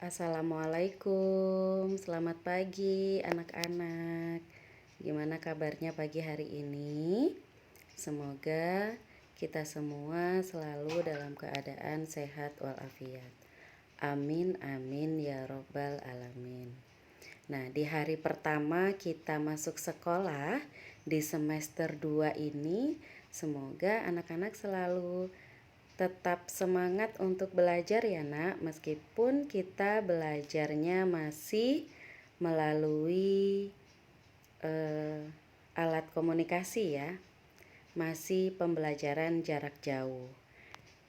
Assalamualaikum, selamat pagi anak-anak. Gimana kabarnya pagi hari ini? Semoga kita semua selalu dalam keadaan sehat walafiat. Amin, amin ya robbal alamin. Nah, di hari pertama kita masuk sekolah di semester 2 ini, semoga anak-anak selalu tetap semangat untuk belajar ya nak, meskipun kita belajarnya masih melalui alat komunikasi ya, masih pembelajaran jarak jauh.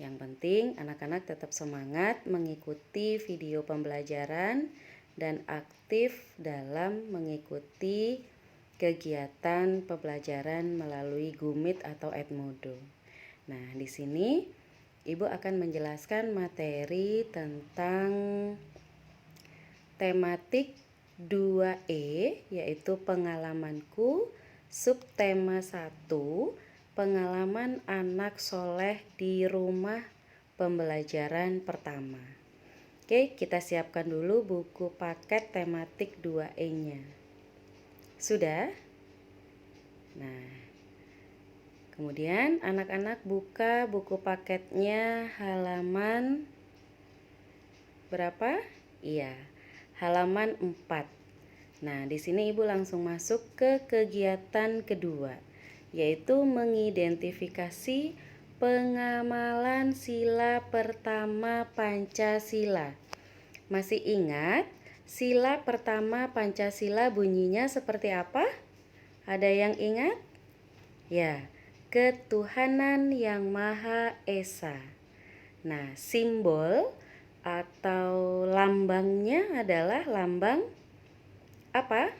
Yang penting anak-anak tetap semangat mengikuti video pembelajaran dan aktif dalam mengikuti kegiatan pembelajaran melalui Gumit atau Edmodo. Nah, di sini Ibu akan menjelaskan materi tentang tematik 2E, yaitu pengalamanku, subtema 1, pengalaman anak soleh di rumah pembelajaran pertama. Oke, kita siapkan dulu buku paket tematik 2E-nya. Sudah? Nah, kemudian anak-anak buka buku paketnya halaman berapa? Iya, halaman 4. Nah, di sini Ibu langsung masuk ke kegiatan kedua, yaitu mengidentifikasi pengamalan sila pertama Pancasila. Masih ingat sila pertama Pancasila bunyinya seperti apa? Ada yang ingat? Ya, ketuhanan yang Maha Esa. Nah, simbol atau lambangnya adalah lambang apa?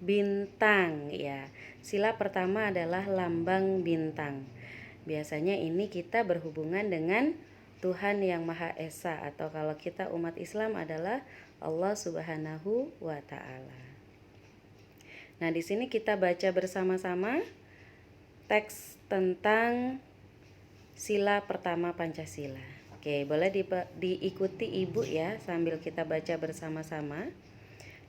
Bintang ya. Sila pertama adalah lambang bintang. Biasanya ini kita berhubungan dengan Tuhan yang Maha Esa, atau kalau kita umat Islam adalah Allah Subhanahu wa taala. Nah, di sini kita baca bersama-sama teks tentang sila pertama Pancasila. Oke, boleh diikuti Ibu ya sambil kita baca bersama-sama.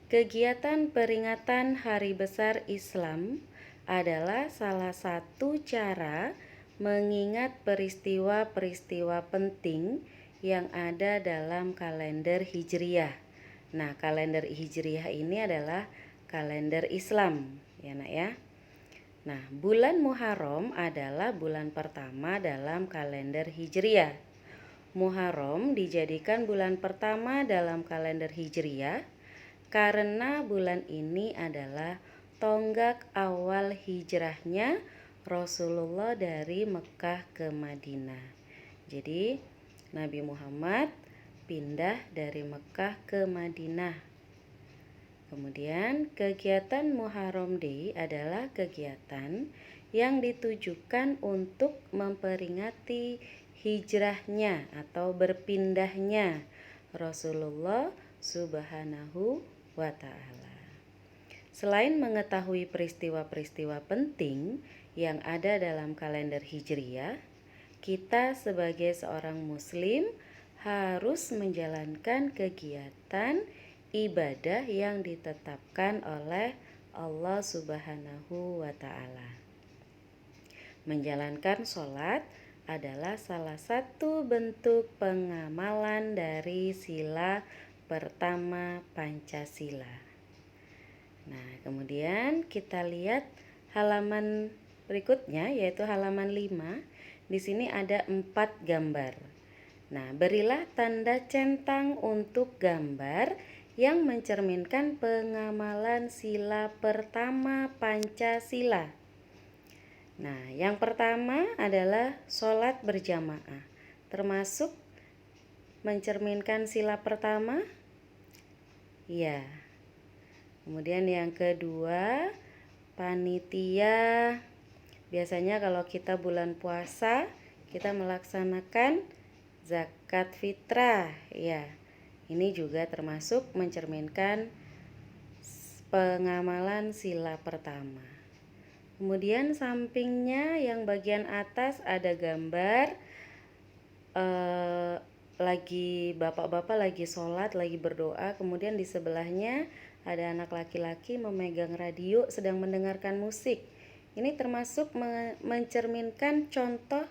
Kegiatan peringatan Hari Besar Islam adalah salah satu cara mengingat peristiwa-peristiwa penting yang ada dalam kalender Hijriah. Nah, kalender Hijriah ini adalah kalender Islam, ya nak ya. Nah, bulan Muharram adalah bulan pertama dalam kalender Hijriah. Muharram dijadikan bulan pertama dalam kalender Hijriah karena bulan ini adalah tonggak awal hijrahnya Rasulullah dari Mekah ke Madinah. Jadi, Nabi Muhammad pindah dari Mekah ke Madinah. Kemudian kegiatan Muharram Day adalah kegiatan yang ditujukan untuk memperingati hijrahnya atau berpindahnya Rasulullah Subhanahu wa taala. Selain mengetahui peristiwa-peristiwa penting yang ada dalam kalender Hijriah, kita sebagai seorang muslim harus menjalankan kegiatan ibadah yang ditetapkan oleh Allah Subhanahu wa taala. Menjalankan sholat adalah salah satu bentuk pengamalan dari sila pertama Pancasila. Nah, kemudian kita lihat halaman berikutnya, yaitu halaman 5. Di sini ada 4 gambar. Nah, berilah tanda centang untuk gambar yang mencerminkan pengamalan sila pertama Pancasila. Nah, yang pertama adalah sholat berjamaah, termasuk mencerminkan sila pertama. Ya. Kemudian yang kedua, panitia. Biasanya kalau kita bulan puasa, kita melaksanakan zakat fitrah. Ya. Ini juga termasuk mencerminkan pengamalan sila pertama. Kemudian sampingnya yang bagian atas ada gambar lagi bapak-bapak lagi sholat, lagi berdoa, kemudian di sebelahnya ada anak laki-laki memegang radio sedang mendengarkan musik. Ini termasuk mencerminkan contoh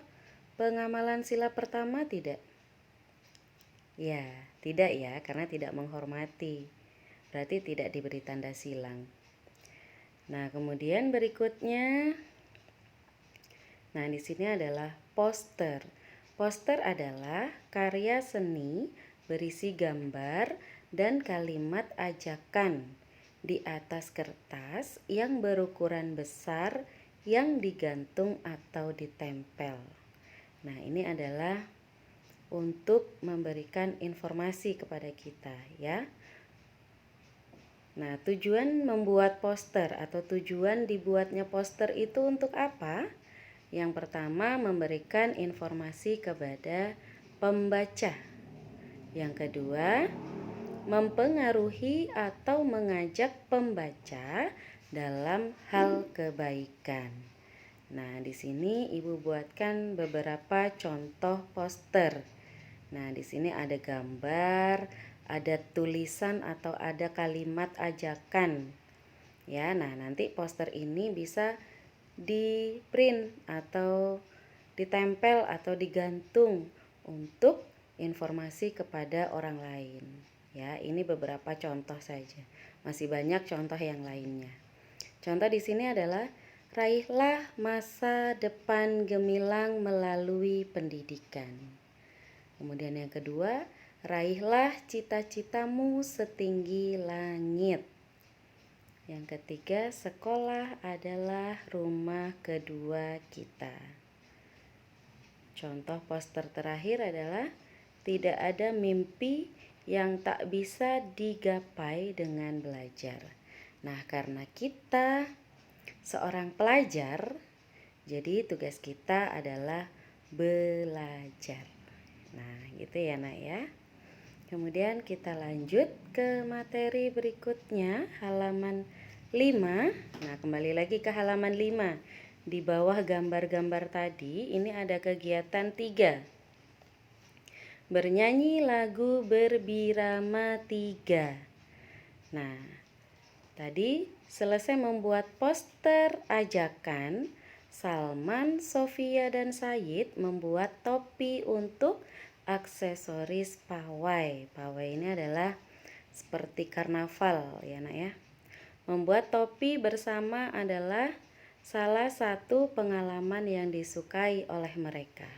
pengamalan sila pertama tidak? Ya, tidak ya, karena tidak menghormati. Berarti tidak diberi tanda silang. Nah, kemudian berikutnya, nah di sini adalah poster. Poster adalah karya seni berisi gambar dan kalimat ajakan di atas kertas yang berukuran besar yang digantung atau ditempel. Nah, ini adalah untuk memberikan informasi kepada kita ya. Nah, tujuan membuat poster atau tujuan dibuatnya poster itu untuk apa? Yang pertama, memberikan informasi kepada pembaca. Yang kedua, mempengaruhi atau mengajak pembaca dalam hal kebaikan. Nah, di sini Ibu buatkan beberapa contoh poster. Nah, di sini ada gambar, ada tulisan atau ada kalimat ajakan. Ya, nah nanti poster ini bisa di print atau ditempel atau digantung untuk informasi kepada orang lain. Ya, ini beberapa contoh saja. Masih banyak contoh yang lainnya. Contoh di sini adalah raihlah masa depan gemilang melalui pendidikan. Kemudian yang kedua, raihlah cita-citamu setinggi langit. Yang ketiga, sekolah adalah rumah kedua kita. Contoh poster terakhir adalah tidak ada mimpi yang tak bisa digapai dengan belajar. Nah, karena kita seorang pelajar, jadi tugas kita adalah belajar. Nah, gitu ya nak ya. Kemudian kita lanjut ke materi berikutnya, halaman 5. Nah, kembali lagi ke halaman 5. Di bawah gambar-gambar tadi, ini ada kegiatan 3. Bernyanyi lagu berbirama 3. Nah, tadi selesai membuat poster ajakan, Salman, Sofia, dan Said membuat topi untuk aksesoris pawai. Pawai ini adalah seperti karnaval ya nak ya. Membuat topi bersama adalah salah satu pengalaman yang disukai oleh mereka.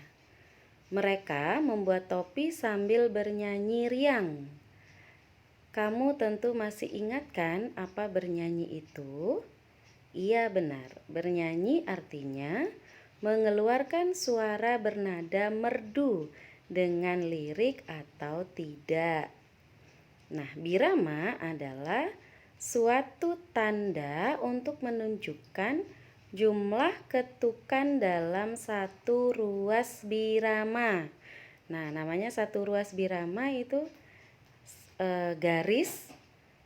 Mereka membuat topi sambil bernyanyi riang. Kamu tentu masih ingat kan apa bernyanyi itu? Iya benar, bernyanyi artinya mengeluarkan suara bernada merdu dengan lirik atau tidak. Nah, birama adalah suatu tanda untuk menunjukkan jumlah ketukan dalam satu ruas birama. Nah, namanya satu ruas birama itu garis,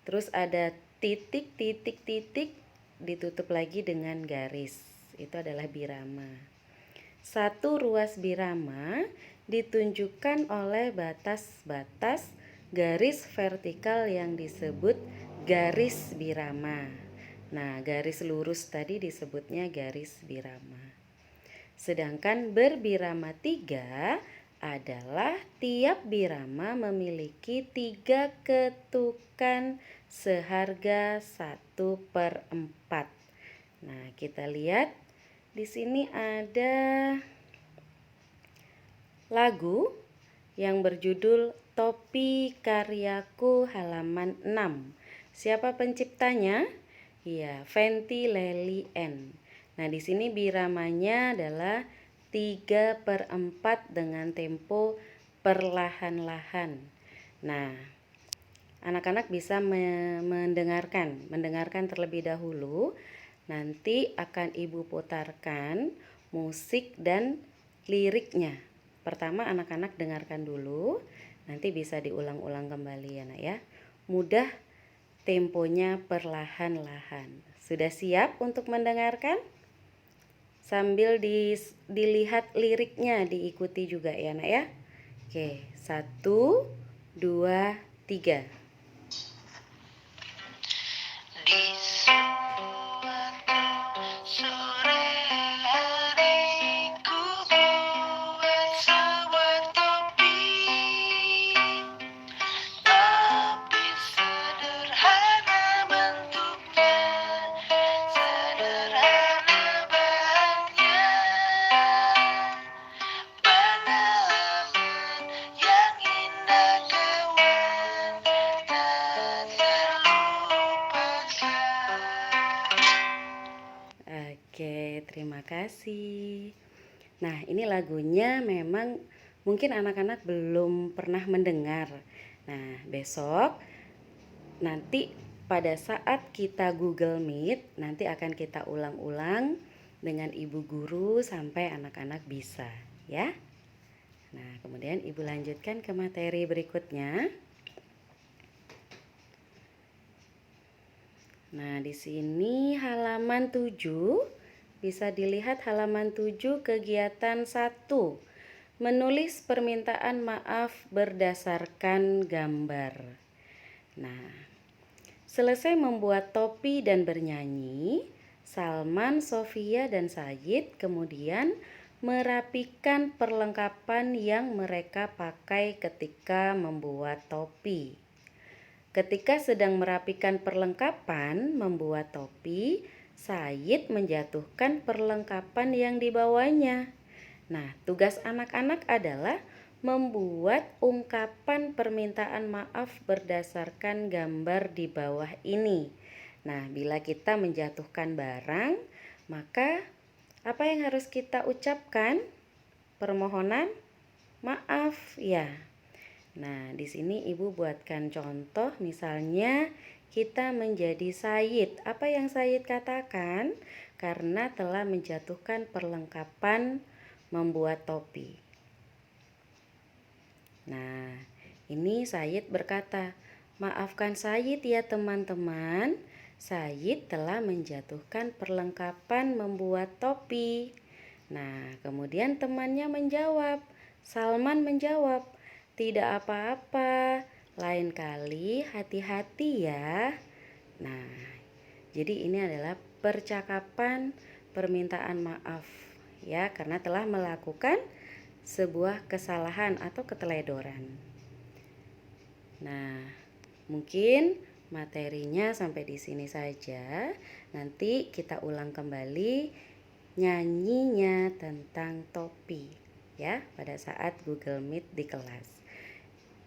terus ada titik, titik, titik, ditutup lagi dengan garis. Itu adalah birama. Satu ruas birama ditunjukkan oleh batas-batas garis vertikal yang disebut garis birama. Nah, garis lurus tadi disebutnya garis birama. Sedangkan berbirama 3 adalah tiap birama memiliki 3 ketukan seharga 1/4. Nah, kita lihat di sini ada lagu yang berjudul Topi Karyaku halaman 6. Siapa penciptanya? Ya, Fenty Lely N. Nah, di sini biramanya adalah 3/4 dengan tempo perlahan-lahan. Nah, anak-anak bisa mendengarkan terlebih dahulu. Nanti akan Ibu putarkan musik dan liriknya. Pertama anak-anak dengarkan dulu, nanti bisa diulang-ulang kembali ya nak ya. Mudah, temponya perlahan-lahan. Sudah siap untuk mendengarkan? Sambil dilihat liriknya, diikuti juga ya nak ya. Oke, 1, 2, 3. Di suatu sore hari ku buat sebuah topi, tapi sederhana bentuknya, sederhana bahannya, pengalaman yang indah kawan, tak terlupakan. Oke, terima kasih. Nah, ini lagunya memang mungkin anak-anak belum pernah mendengar. Nah, besok nanti pada saat kita Google Meet, nanti akan kita ulang-ulang dengan ibu guru sampai anak-anak bisa, ya. Nah, kemudian ibu lanjutkan ke materi berikutnya. Nah, di sini halaman 7, bisa dilihat halaman 7 kegiatan 1. Menulis permintaan maaf berdasarkan gambar. Nah, selesai membuat topi dan bernyanyi, Salman, Sofia, dan Sayid kemudian merapikan perlengkapan yang mereka pakai ketika membuat topi. Ketika sedang merapikan perlengkapan membuat topi, Sayid menjatuhkan perlengkapan yang dibawanya. Nah, tugas anak-anak adalah membuat ungkapan permintaan maaf berdasarkan gambar di bawah ini. Nah, bila kita menjatuhkan barang, maka apa yang harus kita ucapkan? Permohonan maaf, ya. Nah, di sini ibu buatkan contoh, misalnya kita menjadi Sayid. Apa yang Sayid katakan? Karena telah menjatuhkan perlengkapan membuat topi. Nah, ini Sayid berkata, maafkan Sayid ya teman-teman, Sayid telah menjatuhkan perlengkapan membuat topi. Nah, kemudian temannya menjawab, Salman menjawab, tidak apa-apa, lain kali hati-hati ya. Nah, jadi ini adalah percakapan permintaan maaf ya, karena telah melakukan sebuah kesalahan atau keteledoran. Nah, mungkin materinya sampai di sini saja. Nanti kita ulang kembali nyanyinya tentang topi ya pada saat Google Meet di kelas.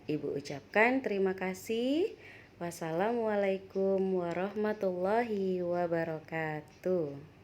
Ibu ucapkan terima kasih. Wassalamualaikum warahmatullahi wabarakatuh.